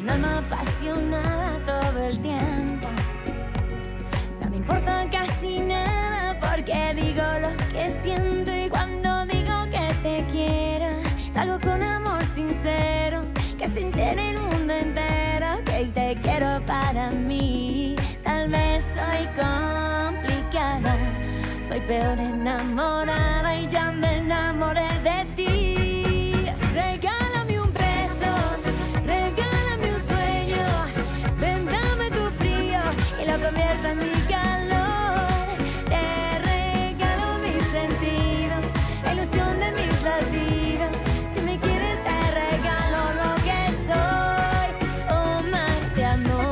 un alma apasionada todo el tiempo. No me importa casi nada porque digo lo que siento y cuando digo que te quiero, lo hago con amor sincero, que se entere el mundo entero que te quiero para mí. Tal vez soy complicada, soy peor enamorada y ya me enamoré de ti. Regálame un beso, regálame un sueño, ven dame tu frío y lo convierto en mi calor. Te regalo mis sentidos, la ilusión de mis latidos. Si me quieres te regalo lo que soy, un mar de amor.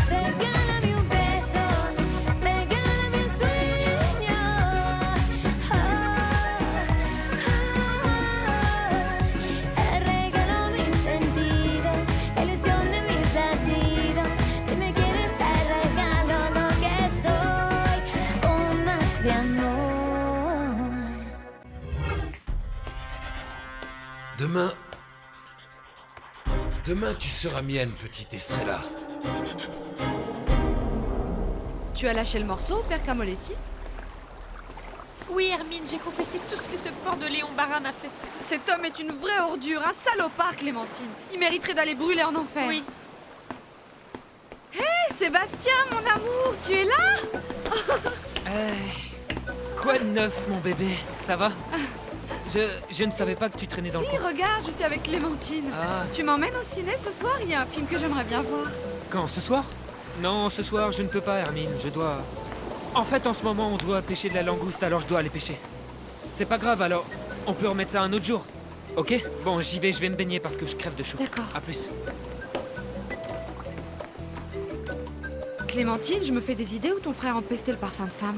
Regálame un beso, regálame un sueño. Te regalo mis sentidos, la ilusión de mis latidos. Si me quieres te regalo lo que soy, un mar de amor. Demain, tu seras mienne, petite Estrella. Tu as lâché le morceau, Père Camoletti? Oui, Hermine, j'ai confessé tout ce que ce porc de Léon Barra m'a fait. Cet homme est une vraie ordure, un salopard, Clémentine. Il mériterait d'aller brûler en enfer. Oui. Hé, Sébastien, mon amour, tu es là? Quoi de neuf, mon bébé? Ça va? Je ne savais pas que tu traînais dans Si, le coin. regarde, je suis avec Clémentine. Ah, Tu m'emmènes au ciné ce soir? Il y a un film que j'aimerais bien voir. quand? Ce soir? Non, ce soir, je ne peux pas, Hermine. Je dois... En fait, en ce moment, on doit pêcher de la langouste, alors je dois aller pêcher. C'est pas grave, alors on peut remettre ça un autre jour. Ok? Bon, j'y vais, je vais me baigner parce que je crève de chaud. D'accord. À plus. Clémentine, je me fais des idées ou ton frère empestait le parfum de Sam?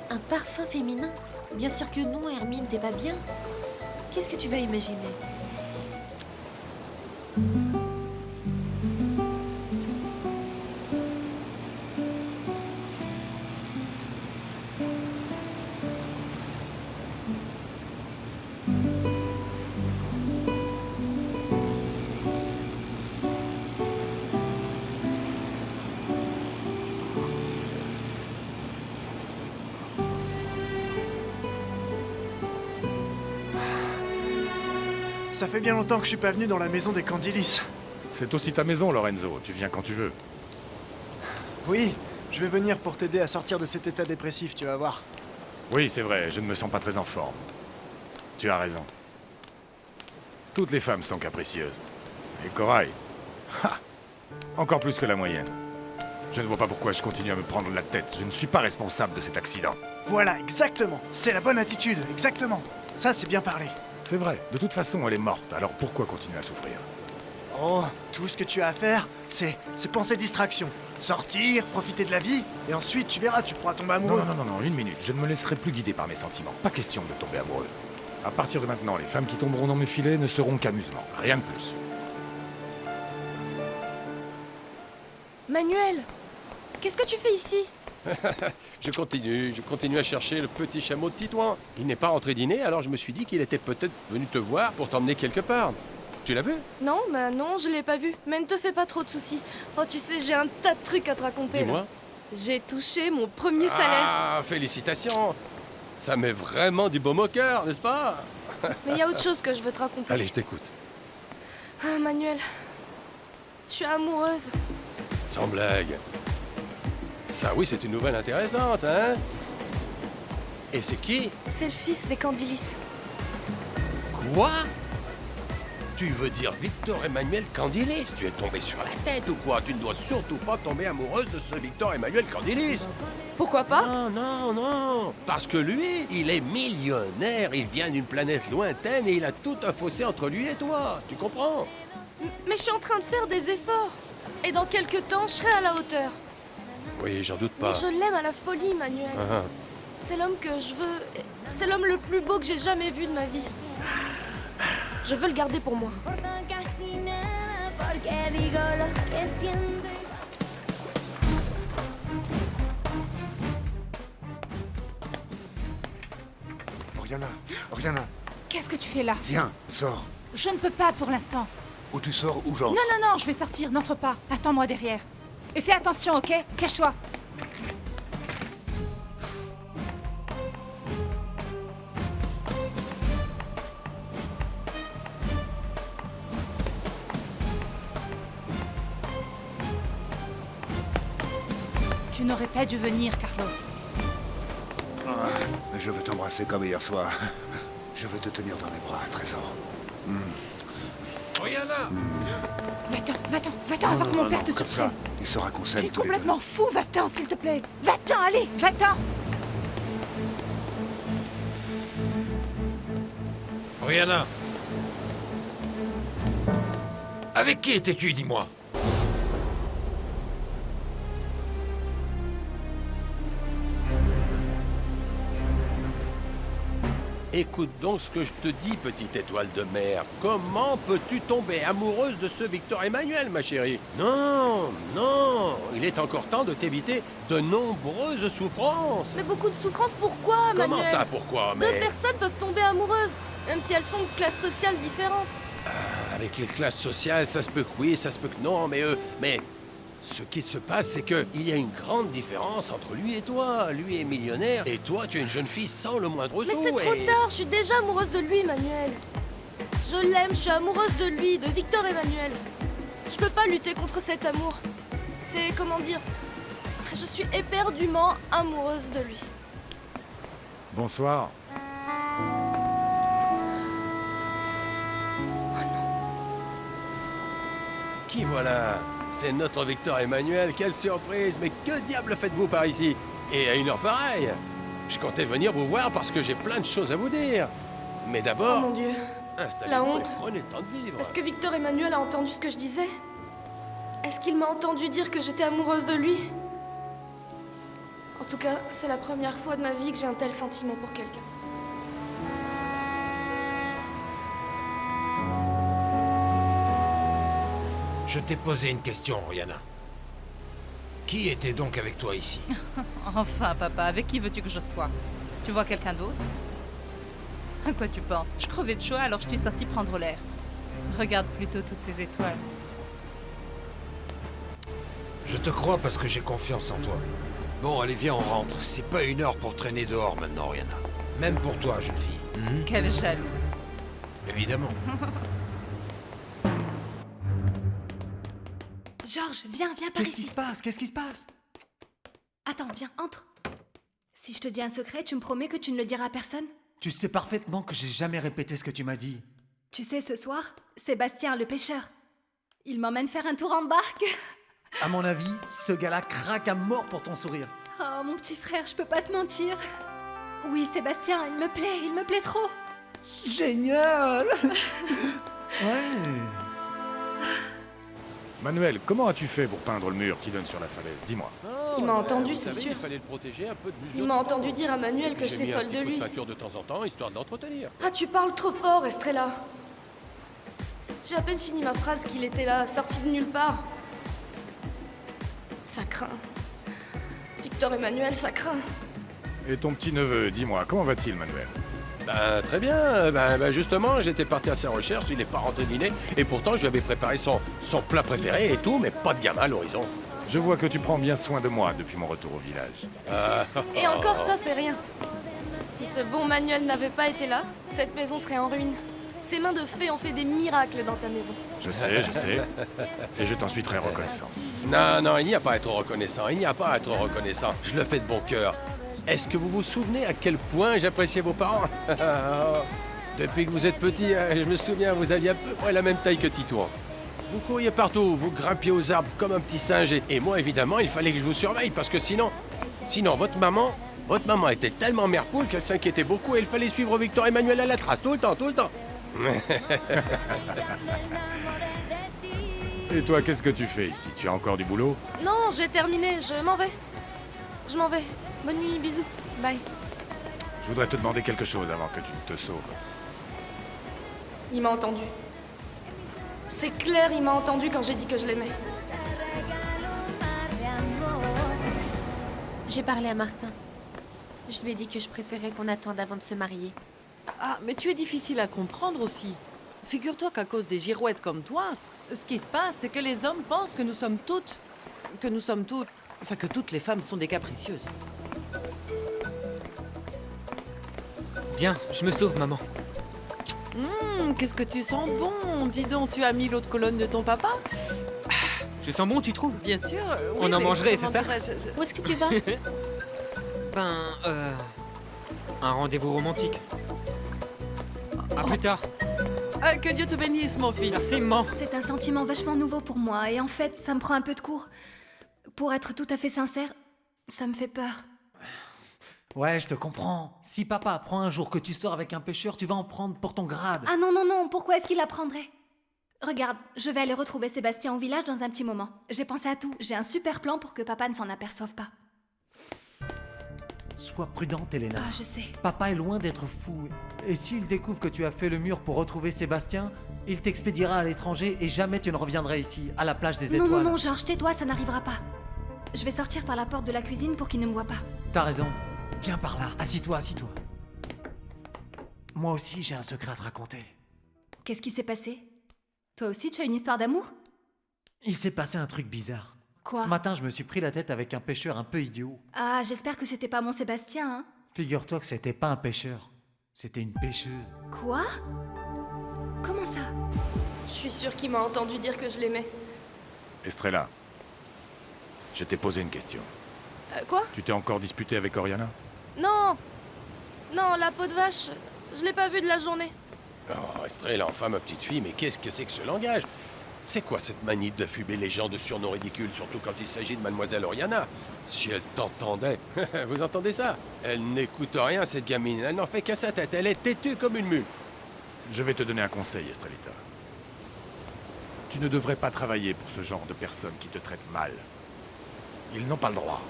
Un parfum féminin? Bien sûr que non, Hermine, t'es pas bien. Qu'est-ce que tu vas imaginer? Ça fait bien longtemps que je suis pas venu dans la maison des Candilis. C'est aussi ta maison, Lorenzo. Tu viens quand tu veux. Oui, je vais venir pour t'aider à sortir de cet état dépressif, tu vas voir. Oui, c'est vrai, je ne me sens pas très en forme. Tu as raison. Toutes les femmes sont capricieuses. Et Corail, ha, encore plus que la moyenne. Je ne vois pas pourquoi je continue à me prendre la tête. Je ne suis pas responsable de cet accident. Voilà, exactement. C'est la bonne attitude, exactement. Ça, c'est bien parlé. C'est vrai, de toute façon, elle est morte, alors pourquoi continuer à souffrir? Oh, tout ce que tu as à faire, c'est penser distraction. Sortir, profiter de la vie, et ensuite, tu verras, tu pourras tomber amoureux. Non, une minute. Je ne me laisserai plus guider par mes sentiments. Pas question de tomber amoureux. À partir de maintenant, les femmes qui tomberont dans mes filets ne seront qu'amusement. Rien de plus. Manuel, qu'est-ce que tu fais ici? Je continue à chercher le petit chameau de Titouan. Il n'est pas rentré dîner, alors je me suis dit qu'il était peut-être venu te voir pour t'emmener quelque part. Tu l'as vu? Non, bah non, je l'ai pas vu. Mais ne te fais pas trop de soucis. Oh, tu sais, j'ai un tas de trucs à te raconter. Dis-moi. Là. J'ai touché mon premier salaire. Ah, félicitations! Ça met vraiment du baume au cœur, n'est-ce pas? Mais il y a autre chose que je veux te raconter. Allez, je t'écoute. Ah, Manuel, je suis amoureuse. Sans blague. Ça, oui, c'est une nouvelle intéressante, hein? Et c'est qui? C'est le fils des Candilis. Quoi? Tu veux dire Victor Emmanuel Candilis? Tu es tombé sur la tête ou quoi? Tu ne dois surtout pas tomber amoureuse de ce Victor Emmanuel Candilis. Pourquoi pas? Non. Parce que lui, il est millionnaire. Il vient d'une planète lointaine et il a tout un fossé entre lui et toi. Tu comprends? Mais je suis en train de faire des efforts. Et dans quelques temps, je serai à la hauteur. Oui, j'en doute Mais pas. je l'aime à la folie, Manuel. Ah, C'est l'homme que je veux. C'est l'homme le plus beau que j'ai jamais vu de ma vie. Je veux le garder pour moi. importa casi nada porque digo lo que siento. Oriana, Qu'est-ce que tu fais là? viens, sors. Je ne peux pas pour l'instant. Où tu sors, où j'entre. Non, je vais sortir, n'entre pas. Attends-moi derrière. Et fais attention, ok? Cache-toi. Tu n'aurais pas dû venir, Carlos. Ah, je veux t'embrasser comme hier soir. Je veux te tenir dans mes bras, trésor. Oriana Va-t'en avant que mon père te comme surprenne. ça, il saura qu'on Tu s'aime es tous les deux. complètement fou, va-t'en, s'il te plaît. Va-t'en, allez, va-t'en. Oriana. Avec qui étais-tu, dis-moi? Écoute donc ce que je te dis, petite étoile de mer. Comment peux-tu tomber amoureuse de ce Victor Emmanuel, ma chérie? Non, il est encore temps de t'éviter de nombreuses souffrances. Mais beaucoup de souffrance, pourquoi, Manuel? Comment ça, pourquoi? Deux Mais personnes peuvent tomber amoureuses, même si elles sont de classes sociales différentes. avec les classes sociales, ça se peut que oui, ça se peut que non, mais ce qui se passe, c'est qu'il y a une grande différence entre lui et toi. Lui est millionnaire, et toi, tu es une jeune fille sans le moindre Mais sou. c'est trop tard, je suis déjà amoureuse de lui, Manuel. Je l'aime, je suis amoureuse de lui, de Victor Emmanuel. Je peux pas lutter contre cet amour. C'est, comment dire... Je suis éperdument amoureuse de lui. Bonsoir. Qui voilà? C'est notre Victor Emmanuel, quelle surprise! Mais que diable faites-vous par ici? Et à une heure pareille? Je comptais venir vous voir parce que j'ai plein de choses à vous dire. Mais Oh d'abord, mon Dieu. La installez-vous et honte. prenez le temps de vivre. Est-ce que Victor Emmanuel a entendu ce que je disais? Est-ce qu'il m'a entendu dire que j'étais amoureuse de lui? En tout cas, c'est la première fois de ma vie que j'ai un tel sentiment pour quelqu'un. Je t'ai posé une question, Oriana. Qui était donc avec toi ici? Enfin, papa, avec qui veux-tu que je sois? Tu vois quelqu'un d'autre? À quoi tu penses? Je crevais de chaud, alors je suis sortie prendre l'air. Regarde plutôt toutes ces étoiles. Je te crois parce que j'ai confiance en toi. Bon, allez, viens, on rentre. C'est pas une heure pour traîner dehors maintenant, Oriana. Même pour toi, jeune fille. Quel jaloux. Évidemment. Georges, viens par Qu'est-ce ici. qui se passe? Qu'est-ce qui se passe? Attends, viens, entre. Si je te dis un secret, tu me promets que tu ne le diras à personne? Tu sais parfaitement que j'ai jamais répété ce que tu m'as dit. Tu sais, ce soir, Sébastien, le pêcheur, il m'emmène faire un tour en barque. À mon avis, ce gars-là craque à mort pour ton sourire. Oh, mon petit frère, je peux pas te mentir. Oui, Sébastien, il me plaît trop. Génial. Ouais. Manuel, comment as-tu fait pour peindre le mur qui donne sur la falaise? Dis-moi. Il m'a entendu, Vous c'est savez, sûr. Il fallait le protéger un peu de Il m'a entendu dire à Manuel que J'ai j'étais mis un folle petit de coup de lui. peinture de temps en temps, histoire de l'entretenir. Ah, tu parles trop fort, Estrella. J'ai à peine fini ma phrase qu'il était là, sorti de nulle part. Ça craint. Victor Emmanuel, ça craint. Et ton petit-neveu, dis-moi, comment va-t-il, Manuel? Ben, très bien. Ben, justement, j'étais parti à sa recherche, il n'est pas rentré dîner, et pourtant je lui avais préparé son plat préféré et tout, mais pas de gamin à l'horizon. Je vois que tu prends bien soin de moi depuis mon retour au village. Et encore ça, c'est rien. Si ce bon Manuel n'avait pas été là, cette maison serait en ruine. Ses mains de fée ont fait des miracles dans ta maison. Je sais. Et je t'en suis très reconnaissant. Non, il n'y a pas à être reconnaissant, il n'y a pas à être reconnaissant. Je le fais de bon cœur. Est-ce que vous vous souvenez à quel point j'appréciais vos parents? Depuis que vous êtes petit, je me souviens, vous aviez à peu près la même taille que Titouan. Vous couriez partout, vous grimpiez aux arbres comme un petit singe. Et moi, évidemment, il fallait que je vous surveille parce que sinon, votre maman était tellement mère poule qu'elle s'inquiétait beaucoup et il fallait suivre Victor Emmanuel à la trace tout le temps. Et toi, qu'est-ce que tu fais ici? Tu as encore du boulot? Non, j'ai terminé, je m'en vais. Bonne nuit, bisous. Bye. Je voudrais te demander quelque chose avant que tu ne te sauves. Il m'a entendu. C'est clair, il m'a entendu quand j'ai dit que je l'aimais. J'ai parlé à Martin. Je lui ai dit que je préférais qu'on attende avant de se marier. Ah, mais tu es difficile à comprendre aussi. Figure-toi qu'à cause des girouettes comme toi, ce qui se passe, c'est que les hommes pensent que nous sommes toutes... Enfin, que toutes les femmes sont des capricieuses. Bien, je me sauve, maman. Qu'est-ce que tu sens bon. Dis donc, tu as mis l'autre colonne de ton papa? Je sens bon, tu trouves? Bien sûr. Oui, On en mais mangerait, comment c'est ça? dirais-je, Où est-ce que tu vas? Un rendez-vous romantique. À plus tard. Que Dieu te bénisse, mon fils. Merci, maman. C'est un sentiment vachement nouveau pour moi et en fait, ça me prend un peu de cours. Pour être tout à fait sincère, ça me fait peur. Ouais, je te comprends. Si papa apprend un jour que tu sors avec un pêcheur, tu vas en prendre pour ton grade. Ah non, non, non, pourquoi est-ce qu'il apprendrait? Regarde, je vais aller retrouver Sébastien au village dans un petit moment. J'ai pensé à tout, j'ai un super plan pour que papa ne s'en aperçoive pas. Sois prudente, Elena. Ah, je sais. Papa est loin d'être fou. Et s'il découvre que tu as fait le mur pour retrouver Sébastien, il t'expédiera à l'étranger et jamais tu ne reviendras ici, à la plage des Non, étoiles. non, non, Georges, tais-toi, ça n'arrivera pas. Je vais sortir par la porte de la cuisine pour qu'il ne me voie pas. T'as raison. Viens par là. Assis-toi, assis-toi. Moi aussi, j'ai un secret à te raconter. Qu'est-ce qui s'est passé? Toi aussi, tu as une histoire d'amour? Il s'est passé un truc bizarre. Quoi? Ce matin, je me suis pris la tête avec un pêcheur un peu idiot. Ah, j'espère que c'était pas mon Sébastien, hein? Figure-toi que c'était pas un pêcheur. C'était une pêcheuse. Quoi? Comment ça? Je suis sûre qu'il m'a entendu dire que je l'aimais. Estrella, je t'ai posé une question. Quoi? Tu t'es encore disputé avec Oriana? Non! Non, la peau de vache, je l'ai pas vue de la journée. Oh, Estrella, enfin, ma petite fille, mais qu'est-ce que c'est que ce langage? C'est quoi cette manie de fumer les gens de surnoms ridicules, surtout quand il s'agit de mademoiselle Oriana? Si elle t'entendait... Vous entendez ça? Elle n'écoute rien, cette gamine. Elle n'en fait qu'à sa tête. Elle est têtue comme une mule. Je vais te donner un conseil, Estrellita. Tu ne devrais pas travailler pour ce genre de personnes qui te traitent mal. Ils n'ont pas le droit.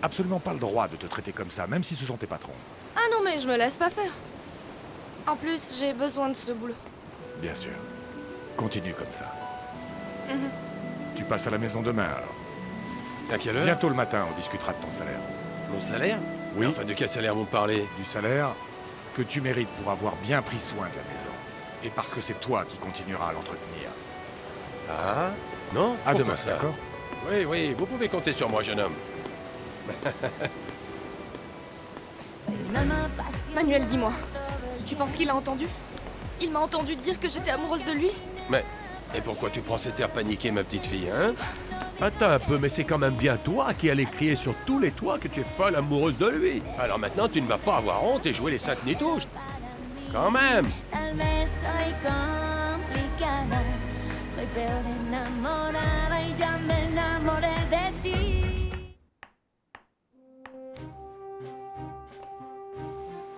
Absolument pas le droit de te traiter comme ça, même si ce sont tes patrons. Ah non, mais je me laisse pas faire. En plus, j'ai besoin de ce boulot. Bien sûr. Continue comme ça. Mhm. Tu passes à la maison demain, alors. À quelle heure? Bientôt le matin, on discutera de ton salaire. Mon salaire? Oui. Enfin, de quel salaire vous me parlez? Du salaire que tu mérites pour avoir bien pris soin de la maison. Et parce que c'est toi qui continueras à l'entretenir. Ah? Non? À Pourquoi demain, ça? d'accord? Oui, oui, vous pouvez compter sur moi, jeune homme. Manuel, dis-moi. Tu penses qu'il a entendu? Il m'a entendu dire que j'étais amoureuse de lui? Mais... Et pourquoi tu prends cet air paniqué, ma petite fille, hein? Attends un peu, mais c'est quand même bien toi qui allais crier sur tous les toits que tu es folle amoureuse de lui. Alors maintenant, tu ne vas pas avoir honte et jouer les saintes nitouches. Quand même! Tal vez soy complicada, soy peor enamorada y ya me enamoré de ti.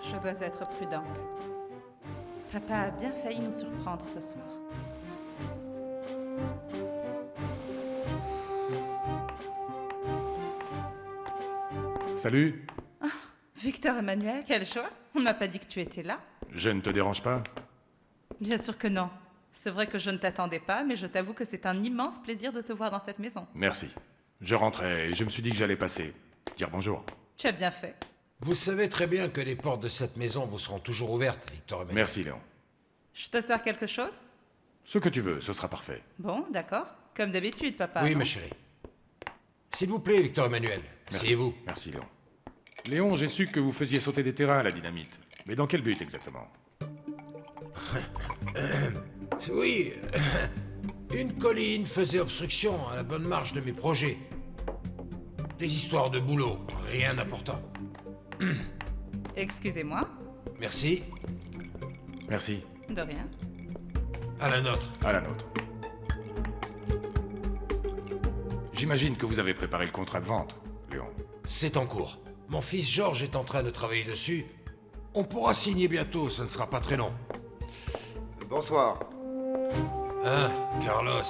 Je dois être prudente. Papa a bien failli nous surprendre ce soir. Salut. Ah, Victor Emmanuel, quelle joie! On m'a pas dit que tu étais là. Je ne te dérange pas? Bien sûr que non. C'est vrai que je ne t'attendais pas, mais je t'avoue que c'est un immense plaisir de te voir dans cette maison. Merci. Je rentrais et je me suis dit que j'allais passer. Dire bonjour. Tu as bien fait. Vous savez très bien que les portes de cette maison vous seront toujours ouvertes, Victor Emmanuel. Merci, Léon. Je te sers quelque chose? Ce que tu veux, ce sera parfait. Bon, d'accord. Comme d'habitude, papa. Oui, non? ma chérie. S'il vous plaît, Victor Emmanuel, asseyez-vous. Merci, Léon. Léon, j'ai su que vous faisiez sauter des terrains à la dynamite. Mais dans quel but exactement? Oui, une colline faisait obstruction à la bonne marche de mes projets. Des histoires de boulot, rien d'important. Excusez-moi. Merci. Merci. De rien. À la nôtre. À la nôtre. J'imagine que vous avez préparé le contrat de vente, Léon. C'est en cours. Mon fils Georges est en train de travailler dessus. On pourra signer bientôt, ce ne sera pas très long. Bonsoir. Hein, Carlos?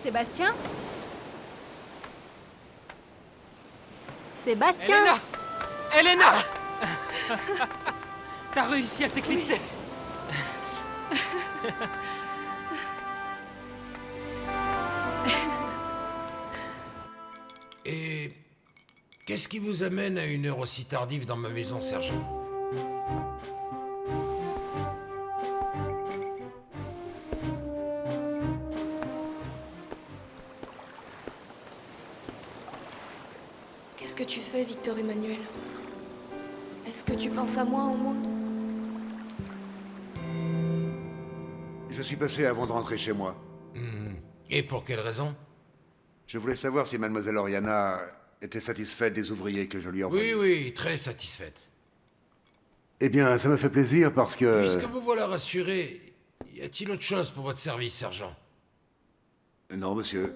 Sébastien? Sébastien? Elena! Elena! T'as réussi à t'éclipser! Et Qu'est-ce qui vous amène à une heure aussi tardive dans ma maison, sergent? Qu'est-ce que tu fais, Victor Emmanuel? Est-ce que tu penses à moi au moins? Je suis passé avant de rentrer chez moi. Et pour quelle raison? Je voulais savoir si mademoiselle Oriana était satisfaite des ouvriers que je lui envoyais. Oui, très satisfaite. Eh bien, ça me fait plaisir parce que... Puisque vous voilà rassuré, y a-t-il autre chose pour votre service, sergent? Non, monsieur.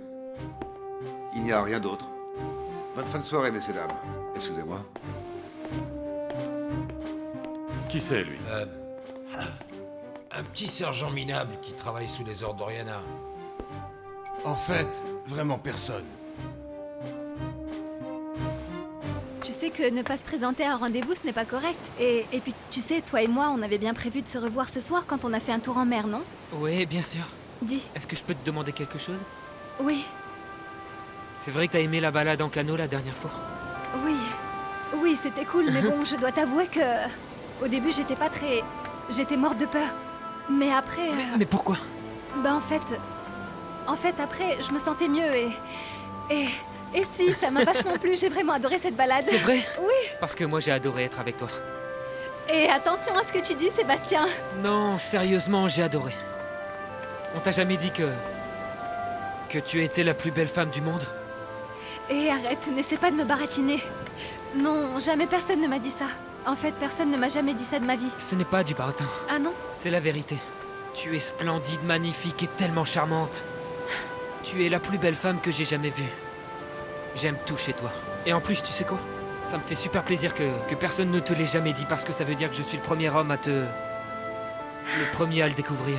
Il n'y a rien d'autre. Bonne fin de soirée, messieurs, dames. Excusez-moi. Qui c'est, lui? Un petit sergent minable qui travaille sous les ordres d'Oriana. En fait, vraiment personne. Tu sais que ne pas se présenter à un rendez-vous, ce n'est pas correct. Et puis, tu sais, toi et moi, on avait bien prévu de se revoir ce soir quand on a fait un tour en mer, non? Ouais, bien sûr. Dis. Est-ce que je peux te demander quelque chose? Oui, C'est vrai que t'as aimé la balade en canot la dernière fois? oui. Oui, c'était cool, mais bon, je dois t'avouer que... Au début, j'étais pas très... J'étais morte de peur. Mais après... Mais pourquoi? Bah en fait, après, je me sentais mieux et si, ça m'a vachement plu, j'ai vraiment adoré cette balade. C'est vrai? Oui. Parce que moi j'ai adoré être avec toi. Et attention à ce que tu dis, Sébastien. Non, sérieusement, j'ai adoré. On t'a jamais dit que tu étais la plus belle femme du monde? Et arrête, n'essaie pas de me baratiner. Non, jamais personne ne m'a dit ça. En fait, personne ne m'a jamais dit ça de ma vie. Ce n'est pas du baratin. Ah non? C'est la vérité. Tu es splendide, magnifique et tellement charmante. Tu es la plus belle femme que j'ai jamais vue. J'aime tout chez toi. Et en plus, tu sais quoi? Ça me fait super plaisir que personne ne te l'ait jamais dit parce que ça veut dire que je suis le premier homme à te... Le premier à le découvrir.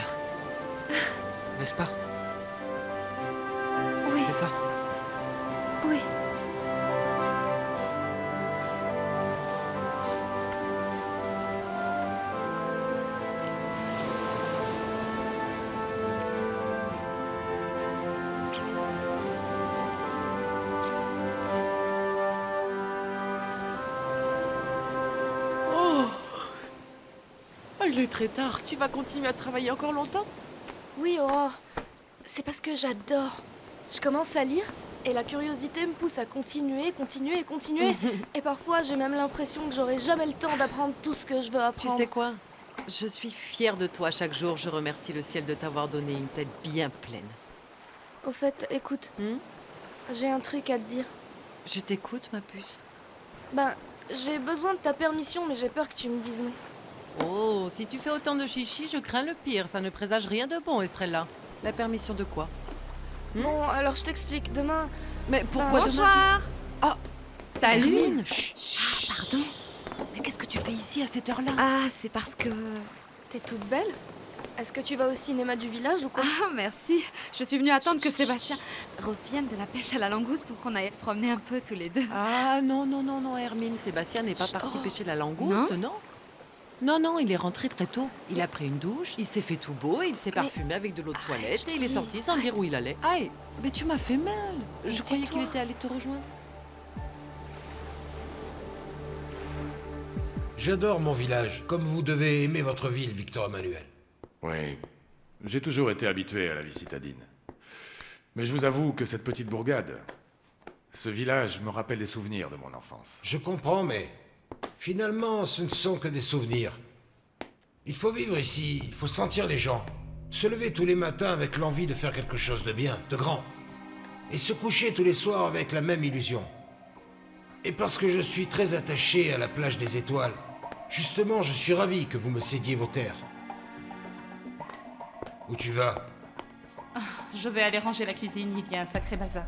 N'est-ce pas? Oui. C'est ça? Oui. Ah, il est très tard. Tu vas continuer à travailler encore longtemps? Oui, Aurore. C'est parce que j'adore. Je commence à lire et la curiosité me pousse à continuer. Et parfois, j'ai même l'impression que j'aurai jamais le temps d'apprendre tout ce que je veux Tu apprendre. sais quoi? Je suis fière de toi. Chaque jour, je remercie le ciel de t'avoir donné une tête bien pleine. Au fait, écoute, j'ai un truc à te dire. Je t'écoute, ma puce. Ben, j'ai besoin de ta permission, mais j'ai peur que tu me dises non. Oh, si tu fais autant de chichi, je crains le pire. Ça ne présage rien de bon, Estrella. La permission de quoi? Bon, alors je t'explique. Demain... Mais pourquoi demain? Bonsoir. Ah, Salut. Hermine, chut, chut. Pardon. Mais qu'est-ce que tu fais ici à cette heure-là? Ah, c'est parce que... T'es toute belle? Est-ce que tu vas au cinéma du village ou quoi? Ah, merci. Je suis venue attendre que Sébastien revienne de la pêche à la langouste pour qu'on aille se promener un peu tous les deux. Ah, non, Hermine. Sébastien n'est pas parti pêcher la langouste, non? Non, il est rentré très tôt. Il a pris une douche, il s'est fait tout beau, il s'est parfumé avec de l'eau de toilette et il est sorti sans dire où il allait. Aïe, mais tu m'as fait mal. Je croyais qu'il était allé te rejoindre. J'adore mon village, comme vous devez aimer votre ville, Victor Emmanuel. Oui, j'ai toujours été habitué à la vie citadine. Mais je vous avoue que cette petite bourgade, ce village me rappelle des souvenirs de mon enfance. Je comprends, mais finalement, ce ne sont que des souvenirs. Il faut vivre ici, il faut sentir les gens, se lever tous les matins avec l'envie de faire quelque chose de bien, de grand, et se coucher tous les soirs avec la même illusion. Et parce que je suis très attaché à la plage des étoiles, justement, je suis ravi que vous me cédiez vos terres. Où tu vas? Je vais aller ranger la cuisine, il y a un sacré bazar.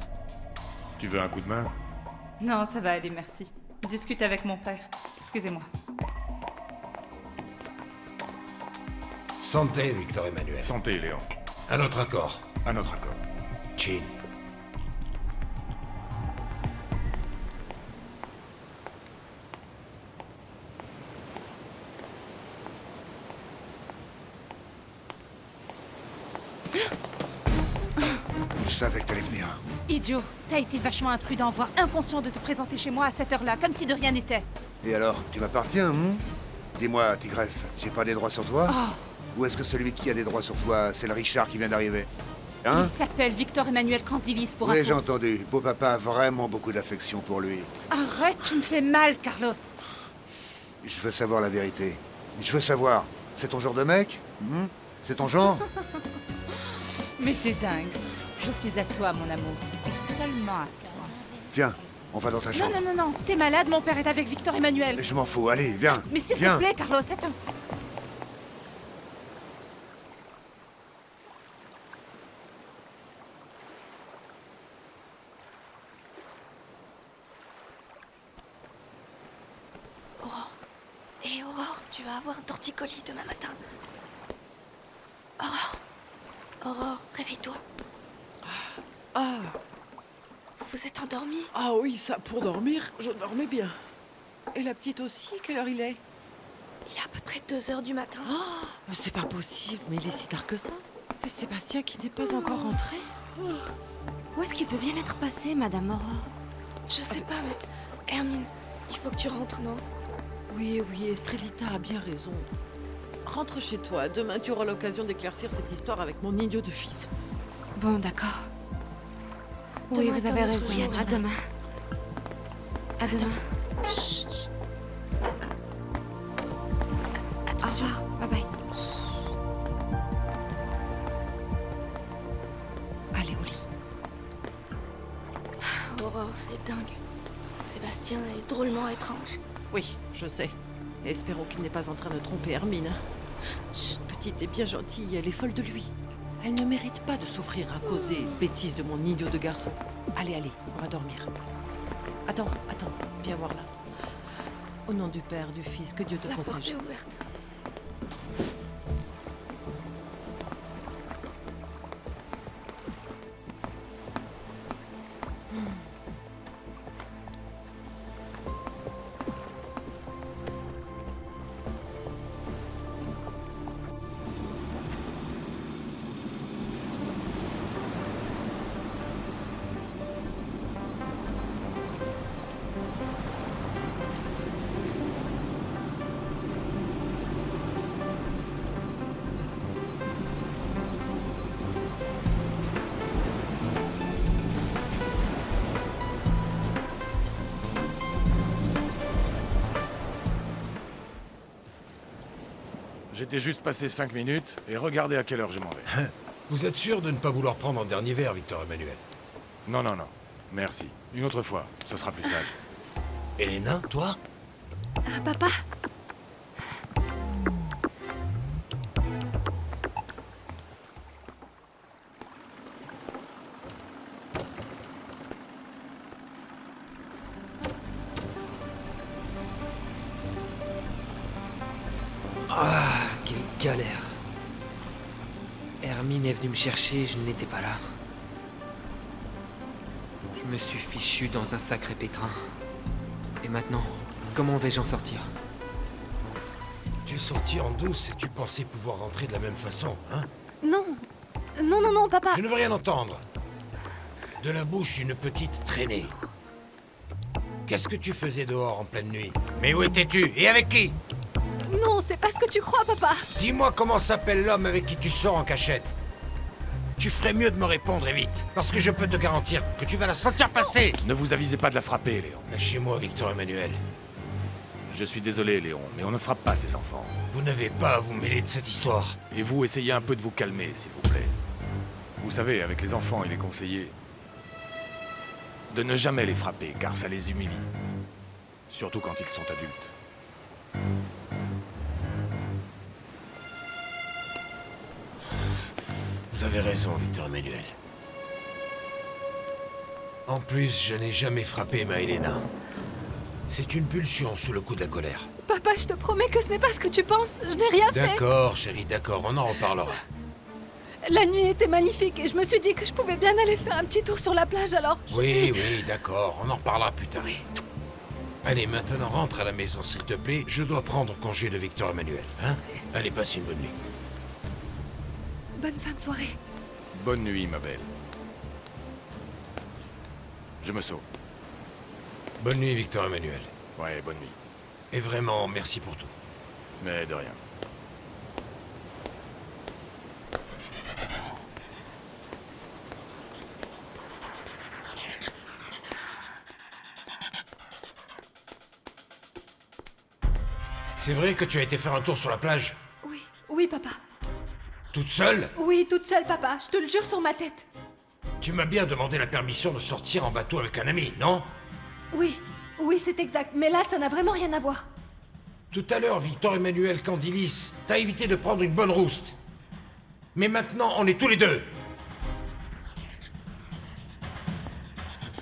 Tu veux un coup de main? Non, ça va aller, merci. Discute avec mon père. Excusez-moi. Santé, Victor Emmanuel. Santé, Léon. À notre accord. À notre accord. Chin. Je savais que t'allais venir. Idiot, t'as été vachement imprudent, voire inconscient de te présenter chez moi à cette heure-là, comme si de rien n'était. Et alors, tu m'appartiens, Dis-moi, tigresse, j'ai pas des droits sur toi? Ou est-ce que celui qui a des droits sur toi, c'est le Richard qui vient d'arriver? Hein? Il s'appelle Victor Emmanuel Candilis pour Oui, info. j'ai entendu. Beau papa a vraiment beaucoup d'affection pour lui. Arrête, tu me fais mal, Carlos. Je veux savoir la vérité. Je veux savoir, c'est ton genre de mec? C'est ton genre? Mais t'es dingue. Je suis à toi, mon amour. Et seulement à toi. Viens, on va dans ta chambre. Non. T'es malade, mon père est avec Victor Emmanuel. Je m'en fous, allez, viens. Mais s'il viens. te plaît, Carlos, attends. Aurore. Hé, Aurore, tu vas avoir un torticolis demain matin. Aurore. Aurore, réveille-toi. Ah, Vous vous êtes endormie? ah oui, ça, pour dormir, je dormais bien. Et la petite aussi, quelle heure il est? Il est à peu près 2 heures du matin. Mais c'est pas possible, mais il est si tard que ça. Et Sébastien qui n'est pas encore rentré. Où est-ce qu'il peut bien être passé, Madame Aurore? Je sais pas, mais... Hermine, il faut que tu rentres, non? Oui, Estrellita a bien raison. Rentre chez toi, demain tu auras l'occasion d'éclaircir cette histoire avec mon idiot de fils. Bon, d'accord. Oui, Demain vous est avez un autre raison. jour. À demain. À demain. Chut, chut. Au Attention. revoir. Bye bye. Allez au lit. Aurore, c'est dingue. Sébastien est drôlement étrange. Oui, je sais. Espérons qu'il n'est pas en train de tromper Hermine. Chut, petite est bien gentille, elle est folle de lui. Elle ne mérite pas de souffrir à cause des bêtises de mon idiot de garçon. Allez, on va dormir. Attends, viens voir là. Au nom du Père, du Fils, que Dieu te La porte protège. est ouverte. J'étais juste passé 5 minutes et regardez à quelle heure je m'en vais. Vous êtes sûr de ne pas vouloir prendre un dernier verre, Victor Emmanuel? Non. Merci. Une autre fois, ce sera plus sage. Elena, toi? Ah, papa. Ah, quelle galère. Hermine est venue me chercher, je n'étais pas là. Je me suis fichu dans un sacré pétrin. Et maintenant, comment vais-je en sortir? Tu es sorti en douce et tu pensais pouvoir rentrer de la même façon, hein? Non, papa. Je ne veux rien entendre. De la bouche d'une petite traînée. Qu'est-ce que tu faisais dehors en pleine nuit? Mais où étais-tu? Et avec qui? Non, c'est pas ce que tu crois, papa. Dis-moi comment s'appelle l'homme avec qui tu sors en cachette. Tu ferais mieux de me répondre et vite, parce que je peux te garantir que tu vas la sentir passer. Ne vous avisez pas de la frapper, Léon. Lâchez-moi, Victor Emmanuel. Je suis désolé, Léon, mais on ne frappe pas ces enfants. Vous n'avez pas à vous mêler de cette histoire. Et vous, essayez un peu de vous calmer, s'il vous plaît. Vous savez, avec les enfants, il est conseillé de ne jamais les frapper, car ça les humilie. Surtout quand ils sont adultes. Vous avez raison, Victor Emmanuel. En plus, je n'ai jamais frappé ma Elena. C'est une pulsion sous le coup de la colère. Papa, je te promets que ce n'est pas ce que tu penses. Je n'ai rien fait. D'accord, chérie, d'accord, on en reparlera. La nuit était magnifique et je me suis dit que je pouvais bien aller faire un petit tour sur la plage, alors... Oui, d'accord, on en reparlera plus tard. Allez, maintenant rentre à la maison, s'il te plaît. Je dois prendre congé de Victor Emmanuel, hein? Allez, passe une bonne nuit. Bonne fin de soirée. Bonne nuit, ma belle. Je me sauve. Bonne nuit, Victor Emmanuel. Ouais, bonne nuit. Et vraiment, merci pour tout. Mais de rien. C'est vrai que tu as été faire un tour sur la plage? Oui, papa. Toute seule? Oui, toute seule, papa. Je te le jure sur ma tête. Tu m'as bien demandé la permission de sortir en bateau avec un ami, non? Oui, c'est exact. Mais là, ça n'a vraiment rien à voir. Tout à l'heure, Victor Emmanuel Candilis t'a évité de prendre une bonne rouste. Mais maintenant, on est tous les deux.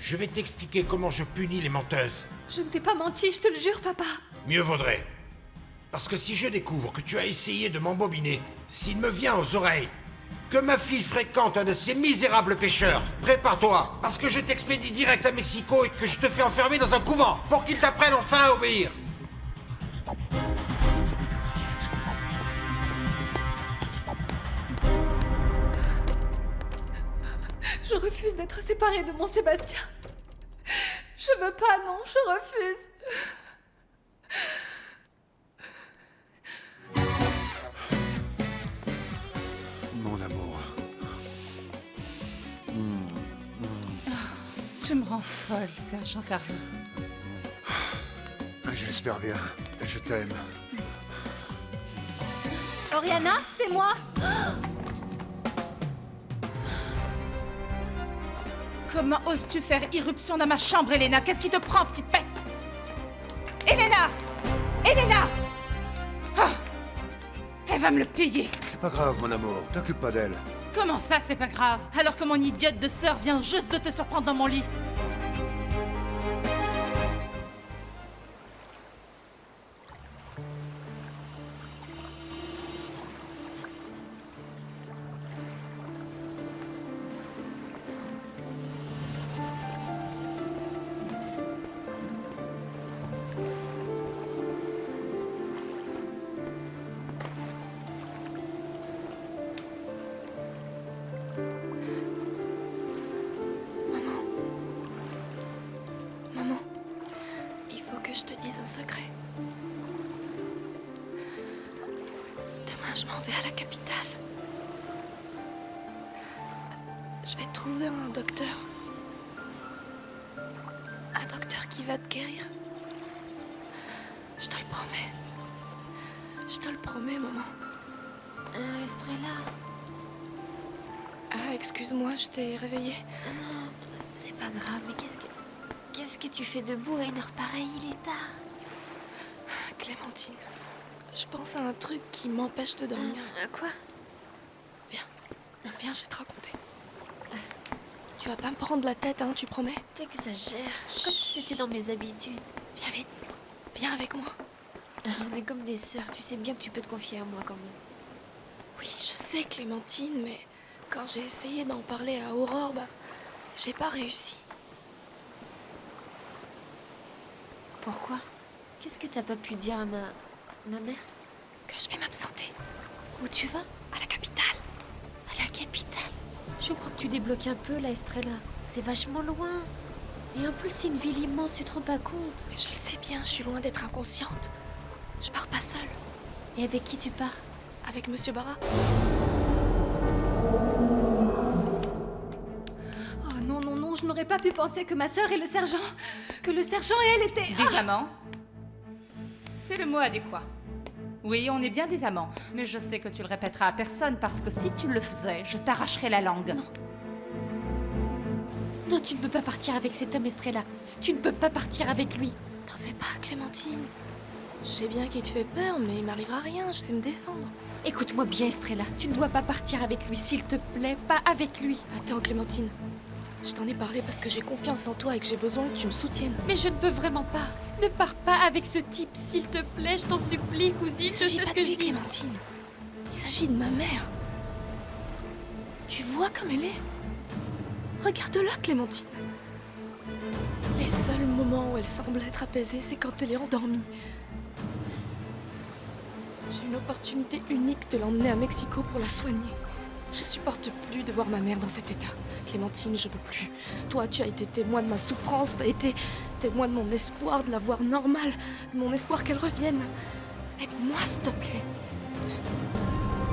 Je vais t'expliquer comment je punis les menteuses. Je ne t'ai pas menti, je te le jure, papa. Mieux vaudrait. Parce que si je découvre que tu as essayé de m'embobiner, s'il me vient aux oreilles que ma fille fréquente un de ces misérables pêcheurs, prépare-toi, parce que je t'expédie direct à Mexico et que je te fais enfermer dans un couvent pour qu'il t'apprenne enfin à obéir. Je refuse d'être séparée de mon Sébastien. Je veux pas, non, je refuse. Mon amour. Tu me rends folle, sergent Carlos. J'espère bien. Je t'aime. Oriana, c'est moi. Comment oses-tu faire irruption dans ma chambre, Elena? Qu'est-ce qui te prend, petite peste? Elena! Elena! Ah! Elle va me le payer. C'est pas grave, mon amour. T'occupe pas d'elle. Comment ça, c'est pas grave? Alors que mon idiote de sœur vient juste de te surprendre dans mon lit. Maman, il faut que je te dise un secret. Demain, je m'en vais à la capitale. Je vais trouver un docteur. Un docteur qui va te guérir. Je te le promets. Je te le promets, maman. Estrella. Ah, excuse-moi, je t'ai réveillée. Non, c'est pas grave, mais qu'est-ce que tu fais debout à une heure pareille? Il est tard. Clémentine, je pense à un truc qui m'empêche de dormir. Quoi? Viens, je vais te raconter. Tu vas pas me prendre la tête, hein, tu promets? T'exagères, comme si c'était dans mes habitudes. Viens vite, viens avec moi. On est comme des sœurs, tu sais bien que tu peux te confier à moi quand même. Oui, je sais, Clémentine, mais quand j'ai essayé d'en parler à Aurore, j'ai pas réussi. Pourquoi? Qu'est-ce que t'as pas pu dire à ma mère? Que je vais m'absenter. Où tu vas? À la capitale. À la capitale? Je crois que tu débloques un peu là, Estrella. C'est vachement loin. Et en plus, c'est une ville immense, tu te rends pas compte? Mais je le sais bien, je suis loin d'être inconsciente. Je pars pas seule. Et avec qui tu pars? Avec Monsieur Barra. Oh non, non, non, je n'aurais pas pu penser que ma sœur et le sergent... Que le sergent et elle étaient... Des amants? C'est le mot adéquat. Oui, on est bien des amants. Mais je sais que tu le répéteras à personne parce que si tu le faisais, je t'arracherais la langue. Non. Non, tu ne peux pas partir avec cet homme, Estrella. Tu ne peux pas partir avec lui. T'en fais pas, Clémentine. Je sais bien qu'il te fait peur, mais il m'arrivera rien, je sais me défendre. Écoute-moi bien, Estrella. Tu ne dois pas partir avec lui, s'il te plaît, pas avec lui. Attends, Clémentine. Je t'en ai parlé parce que j'ai confiance en toi et que j'ai besoin que tu me soutiennes. Mais je ne peux vraiment pas. Ne pars pas avec ce type, s'il te plaît, je t'en supplie, cousine. Je sais ce que je dis. Clémentine. Il s'agit de ma mère. Tu vois comme elle est? Regarde-la, Clémentine. Les seuls moments où elle semble être apaisée, c'est quand elle est endormie. J'ai une opportunité unique de l'emmener à Mexico pour la soigner. Je supporte plus de voir ma mère dans cet état. Clémentine, je peux plus. Toi, tu as été témoin de ma souffrance, t'as été témoin de mon espoir de la voir normale, de mon espoir qu'elle revienne. Aide-moi, s'il te plaît.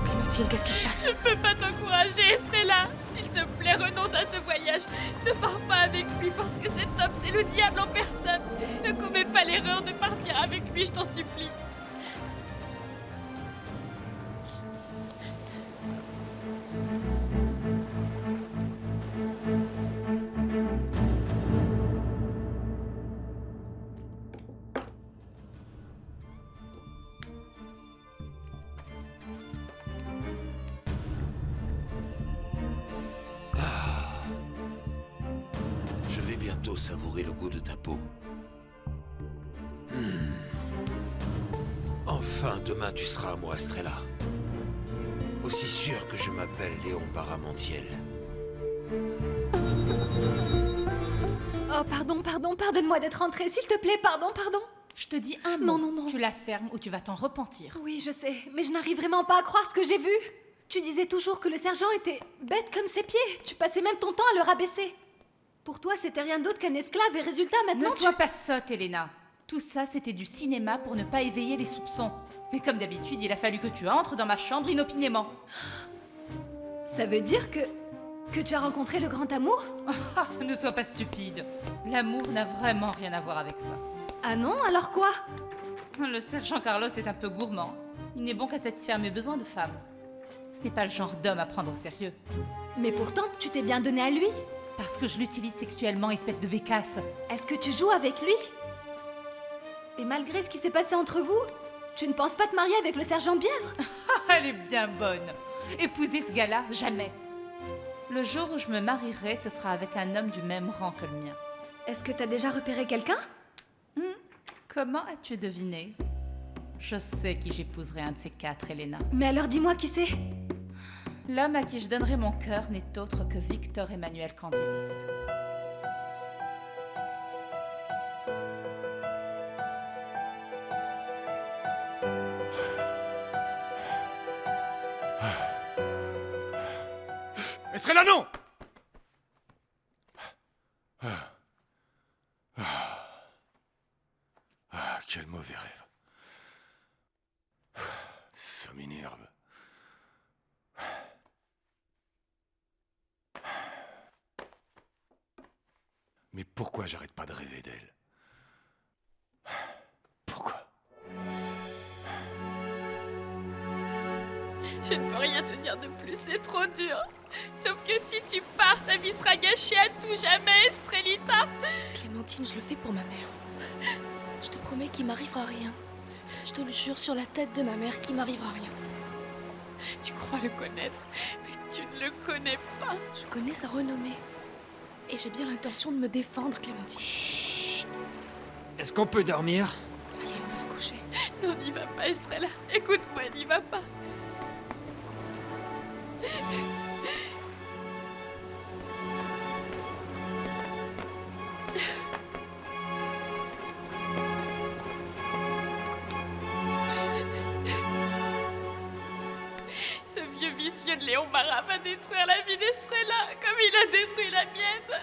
Clémentine, qu'est-ce qui se passe? Je peux pas t'encourager, Estrella. S'il te plaît, renonce à ce voyage. Ne pars pas avec lui parce que cet homme, c'est le diable en personne. Ne commets pas l'erreur de partir avec lui, je t'en supplie. Je vais bientôt savourer le goût de ta peau. Enfin, demain tu seras à moi, Estrella. Aussi sûr que je m'appelle Léon Baramontiel. Oh, pardonne-moi d'être rentrée, s'il te plaît, pardon. Je te dis un mot. Non. Tu la fermes ou tu vas t'en repentir. Oui, je sais, mais je n'arrive vraiment pas à croire ce que j'ai vu. Tu disais toujours que le sergent était bête comme ses pieds. Tu passais même ton temps à le rabaisser. Pour toi, c'était rien d'autre qu'un esclave et résultat, maintenant Ne sois pas sotte, Elena. Tout ça, c'était du cinéma pour ne pas éveiller les soupçons. Mais comme d'habitude, il a fallu que tu entres dans ma chambre inopinément. Ça veut dire que tu as rencontré le grand amour? Ne sois pas stupide. L'amour n'a vraiment rien à voir avec ça. Ah non, alors quoi? Le sergent Carlos est un peu gourmand. Il n'est bon qu'à satisfaire mes besoins de femme. Ce n'est pas le genre d'homme à prendre au sérieux. Mais pourtant, tu t'es bien donné à lui. Parce que je l'utilise sexuellement, espèce de bécasse. Est-ce que tu joues avec lui? Et malgré ce qui s'est passé entre vous, tu ne penses pas te marier avec le sergent Bièvre? Elle est bien bonne. Épouser ce gars-là, jamais. Le jour où je me marierai, ce sera avec un homme du même rang que le mien. Est-ce que t'as déjà repéré quelqu'un? Comment as-tu deviné? Je sais qui j'épouserai un de ces quatre, Elena. Mais alors dis-moi qui c'est? L'homme à qui je donnerai mon cœur n'est autre que Victor Emmanuel Candilis. Estrella, non! Quel mauvais rêve. Ça m'énerve. Mais pourquoi j'arrête pas de rêver d'elle? Pourquoi? Je ne peux rien te dire de plus, c'est trop dur. Sauf que si tu pars, ta vie sera gâchée à tout jamais, Estrellita. Clémentine, je le fais pour ma mère. Je te promets qu'il m'arrivera rien. Je te le jure sur la tête de ma mère qu'il m'arrivera rien. Tu crois le connaître, mais tu ne le connais pas. Je connais sa renommée. Et j'ai bien l'intention de me défendre, Clémentine. Chut. Est-ce qu'on peut dormir? Allez, on va se coucher. Non, n'y va pas, Estrella. Écoute-moi, n'y va pas. Ce vieux vicieux de Léon Marat va détruire la vie d'Estrella comme il a détruit la mienne.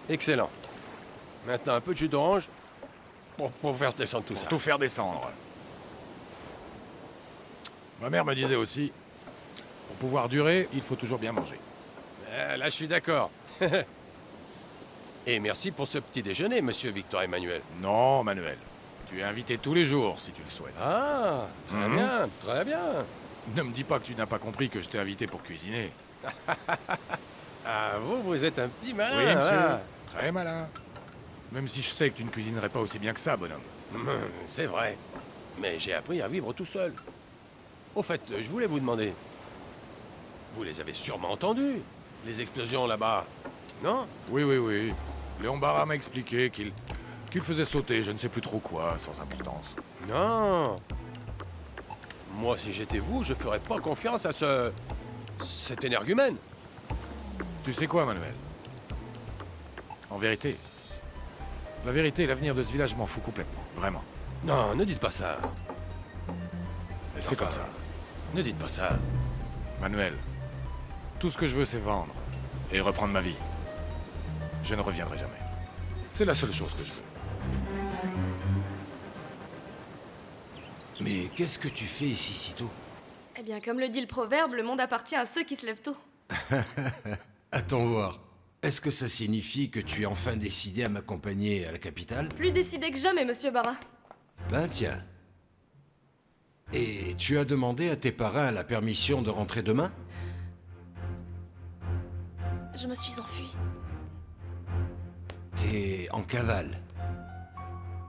Excellent. Maintenant, un peu de jus d'orange pour faire descendre tout ça. Tout faire descendre. Ma mère me disait aussi, pour pouvoir durer, il faut toujours bien manger. Là, je suis d'accord. Et merci pour ce petit déjeuner, monsieur Victor Emmanuel. Non, Manuel. Tu es invité tous les jours, si tu le souhaites. Ah, très bien, très bien. Ne me dis pas que tu n'as pas compris que je t'ai invité pour cuisiner. Ah, vous êtes un petit malin. Oui, monsieur. Hein. Très malin. Même si je sais que tu ne cuisinerais pas aussi bien que ça, bonhomme. C'est vrai. Mais j'ai appris à vivre tout seul. Au fait, je voulais vous demander... Vous les avez sûrement entendus, les explosions là-bas, non? Oui. Léon Barra m'a expliqué qu'il faisait sauter je ne sais plus trop quoi, sans importance. Non. Moi, si j'étais vous, je ferais pas confiance à cet énergumène. Tu sais quoi, Manuel? En vérité, La vérité, l'avenir de ce village m'en fout complètement. Vraiment. Non, ne dites pas ça. Et c'est comme ça. Ne dites pas ça. Manuel, tout ce que je veux, c'est vendre. Et reprendre ma vie. Je ne reviendrai jamais. C'est la seule chose que je veux. Mais qu'est-ce que tu fais ici si tôt? Eh bien, comme le dit le proverbe, le monde appartient à ceux qui se lèvent tôt. Attends voir. Est-ce que ça signifie que tu es enfin décidé à m'accompagner à la capitale? Plus décidé que jamais, monsieur Barra. Ben tiens. Et tu as demandé à tes parrains la permission de rentrer demain? Je me suis enfuie. T'es en cavale.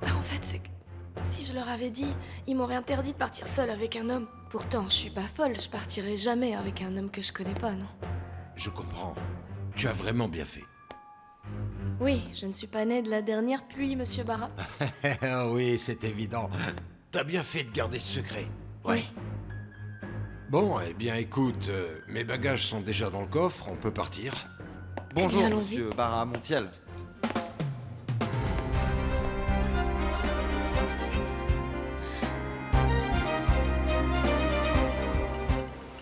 En fait, c'est que si je leur avais dit, ils m'auraient interdit de partir seule avec un homme. Pourtant, je suis pas folle, je partirai jamais avec un homme que je connais pas, non. Je comprends. Tu as vraiment bien fait. Oui, je ne suis pas née de la dernière pluie, monsieur Barra. Oui, c'est évident. T'as bien fait de garder ce secret. Ouais. Bon, eh bien écoute, mes bagages sont déjà dans le coffre, on peut partir. Bonjour, allons-y. monsieur Barra Montiel.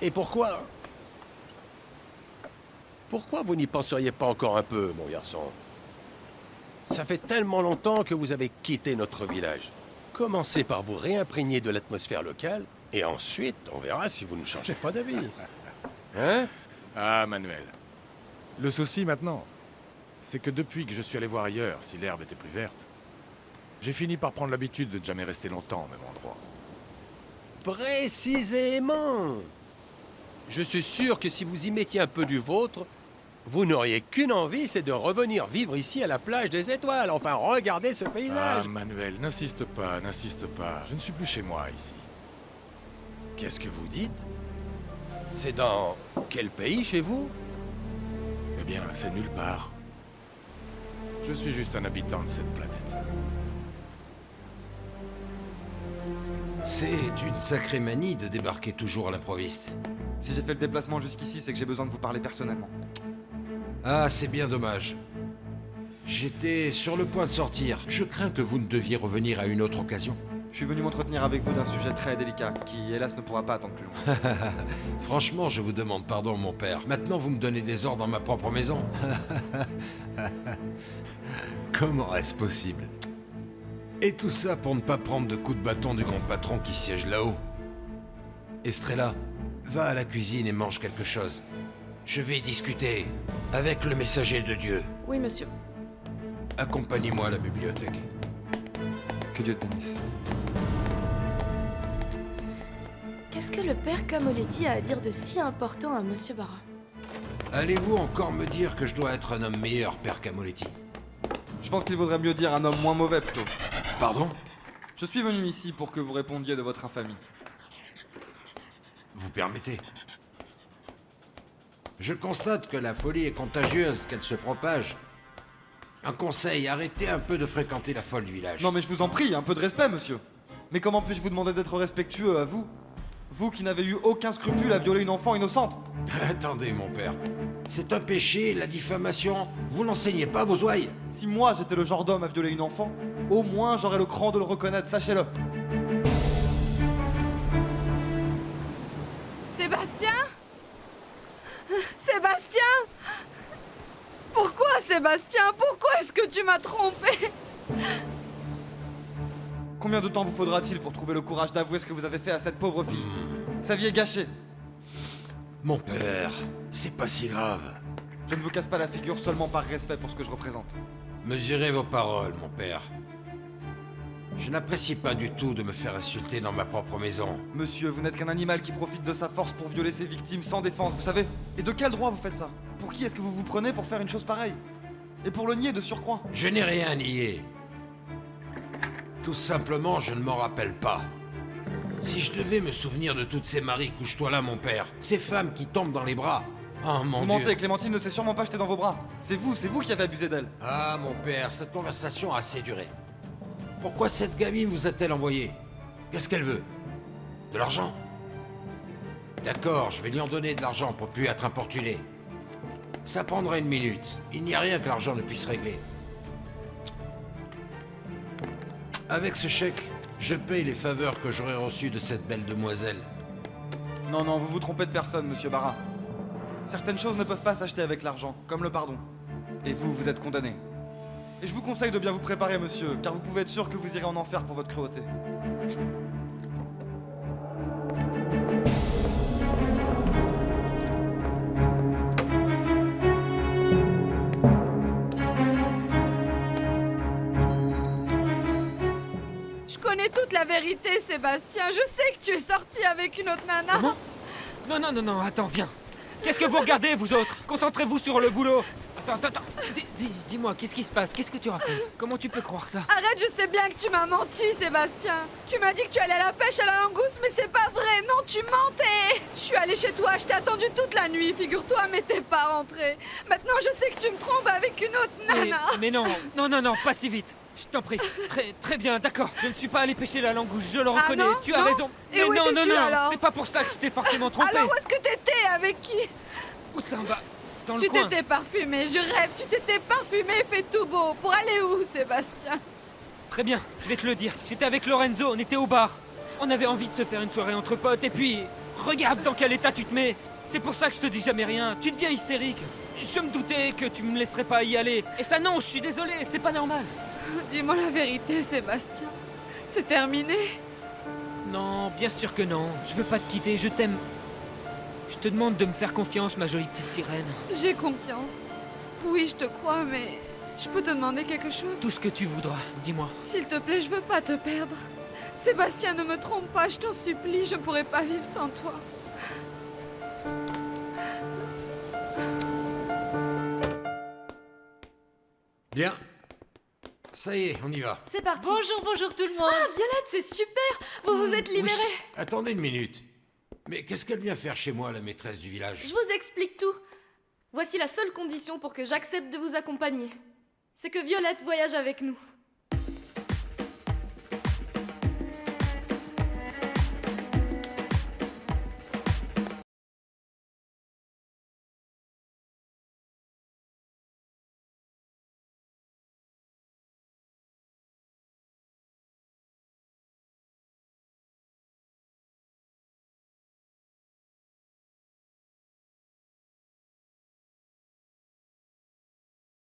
Et pourquoi? Pourquoi vous n'y penseriez pas encore un peu, mon garçon? Ça fait tellement longtemps que vous avez quitté notre village. Commencez par vous réimprégner de l'atmosphère locale, et ensuite, on verra si vous ne changez pas d'avis. Hein? Ah, Manuel. Le souci maintenant, c'est que depuis que je suis allé voir ailleurs si l'herbe était plus verte, j'ai fini par prendre l'habitude de ne jamais rester longtemps au même endroit. Précisément! Je suis sûr que si vous y mettiez un peu du vôtre, vous n'auriez qu'une envie, c'est de revenir vivre ici à la plage des étoiles. Enfin, regardez ce paysage. Ah, Manuel, n'insiste pas, n'insiste pas. Je ne suis plus chez moi ici. Qu'est-ce que vous dites? C'est dans quel pays chez vous? Eh bien, c'est nulle part. Je suis juste un habitant de cette planète. C'est une sacrée manie de débarquer toujours à l'improviste. Si j'ai fait le déplacement jusqu'ici, c'est que j'ai besoin de vous parler personnellement. Ah, c'est bien dommage. J'étais sur le point de sortir. Je crains que vous ne deviez revenir à une autre occasion. Je suis venu m'entretenir avec vous d'un sujet très délicat, qui hélas ne pourra pas attendre plus longtemps. Franchement, je vous demande pardon, mon père. Maintenant, vous me donnez des ordres dans ma propre maison. Comment est-ce possible? Et tout ça pour ne pas prendre de coups de bâton du grand patron qui siège là-haut. Estrella, va à la cuisine et mange quelque chose. Je vais discuter avec le messager de Dieu. Oui, monsieur. Accompagnez-moi à la bibliothèque. Que Dieu te bénisse. Qu'est-ce que le père Camoletti a à dire de si important à monsieur Barra? Allez-vous encore me dire que je dois être un homme meilleur, père Camoletti? Je pense qu'il vaudrait mieux dire un homme moins mauvais plutôt. Pardon? Je suis venu ici pour que vous répondiez de votre infamie. Vous permettez? Je constate que la folie est contagieuse, qu'elle se propage. Un conseil, arrêtez un peu de fréquenter la folle du village. Non mais je vous en prie, un peu de respect, monsieur. Mais comment puis-je vous demander d'être respectueux à vous? Vous qui n'avez eu aucun scrupule à violer une enfant innocente. Attendez, mon père. C'est un péché, la diffamation. Vous n'enseignez pas vos ouailles. Si moi j'étais le genre d'homme à violer une enfant, au moins j'aurais le cran de le reconnaître, sachez-le. Sébastien? Sébastien? Pourquoi, Sébastien? Pourquoi est-ce que tu m'as trompé? Combien de temps vous faudra-t-il pour trouver le courage d'avouer ce que vous avez fait à cette pauvre fille? Sa vie est gâchée. Mon père, c'est pas si grave. Je ne vous casse pas la figure seulement par respect pour ce que je représente. Mesurez vos paroles, mon père. Je n'apprécie pas du tout de me faire insulter dans ma propre maison. Monsieur, vous n'êtes qu'un animal qui profite de sa force pour violer ses victimes sans défense, vous savez? Et de quel droit vous faites ça? Pour qui est-ce que vous vous prenez pour faire une chose pareille? Et pour le nier de surcroît? Je n'ai rien nié. Tout simplement, je ne m'en rappelle pas. Si je devais me souvenir de toutes ces maris, couche-toi là, mon père. Ces femmes qui tombent dans les bras. Oh, mon Vous Dieu. mentez, Clémentine ne s'est sûrement pas jetée dans vos bras. C'est vous qui avez abusé d'elle. Ah, mon père, cette conversation a assez duré. Pourquoi cette gamine vous a-t-elle envoyé? Qu'est-ce qu'elle veut? De l'argent? D'accord, je vais lui en donner de l'argent pour plus être importuné. Ça prendra une minute. Il n'y a rien que l'argent ne puisse régler. Avec ce chèque, je paye les faveurs que j'aurais reçues de cette belle demoiselle. Non, non, vous vous trompez de personne, monsieur Barra. Certaines choses ne peuvent pas s'acheter avec l'argent, comme le pardon. Et vous, vous êtes condamné. Et je vous conseille de bien vous préparer, monsieur, car vous pouvez être sûr que vous irez en enfer pour votre cruauté. Je connais toute la vérité, Sébastien. Je sais que tu es sorti avec une autre nana. Comment? Non, non, non, non, attends, viens. Qu'est-ce que vous regardez, vous autres? Concentrez-vous sur le boulot. Attends. Dis-moi, qu'est-ce qui se passe? Qu'est-ce que tu racontes? Comment tu peux croire ça? Arrête, je sais bien que tu m'as menti, Sébastien. Tu m'as dit que tu allais à la pêche à la langouste, mais c'est pas vrai. Non, tu mentais. Je suis allée chez toi, je t'ai attendu toute la nuit, figure-toi, mais t'es pas rentré. Maintenant, je sais que tu me trompes avec une autre nana. Mais non, pas si vite. Je t'en prie. Très bien, d'accord. Je ne suis pas allé pêcher la langouste, je le reconnais. Non, tu as non. raison. Et où étais-tu, alors? C'est pas pour ça que je t'ai forcément trompé. Alors où est-ce que t'étais? Avec qui? Où ça va? Dans le Tu coin. t'étais parfumé, je rêve, tu t'étais parfumé et fait tout beau. Pour aller où, Sébastien? Très bien, je vais te le dire. J'étais avec Lorenzo, on était au bar. On avait envie de se faire une soirée entre potes et puis... Regarde dans quel état tu te mets. C'est pour ça que je te dis jamais rien. Tu deviens hystérique. Je me doutais que tu me laisserais pas y aller. Et ça non, je suis désolé, c'est pas normal. Dis-moi la vérité, Sébastien. C'est terminé? Non, bien sûr que non. Je veux pas te quitter, je t'aime. Je te demande de me faire confiance, ma jolie petite sirène. J'ai confiance. Oui, je te crois, mais je peux te demander quelque chose? Tout ce que tu voudras, dis-moi. S'il te plaît, je veux pas te perdre. Sébastien, ne me trompe pas, je t'en supplie, je pourrais pas vivre sans toi. Bien. Ça y est, on y va. C'est parti. Bonjour tout le monde. Ah, Violette, c'est super. Vous vous êtes libérée. Oui. Attendez une minute. Mais qu'est-ce qu'elle vient faire chez moi, la maîtresse du village? Je vous explique tout. Voici la seule condition pour que j'accepte de vous accompagner. C'est que Violette voyage avec nous.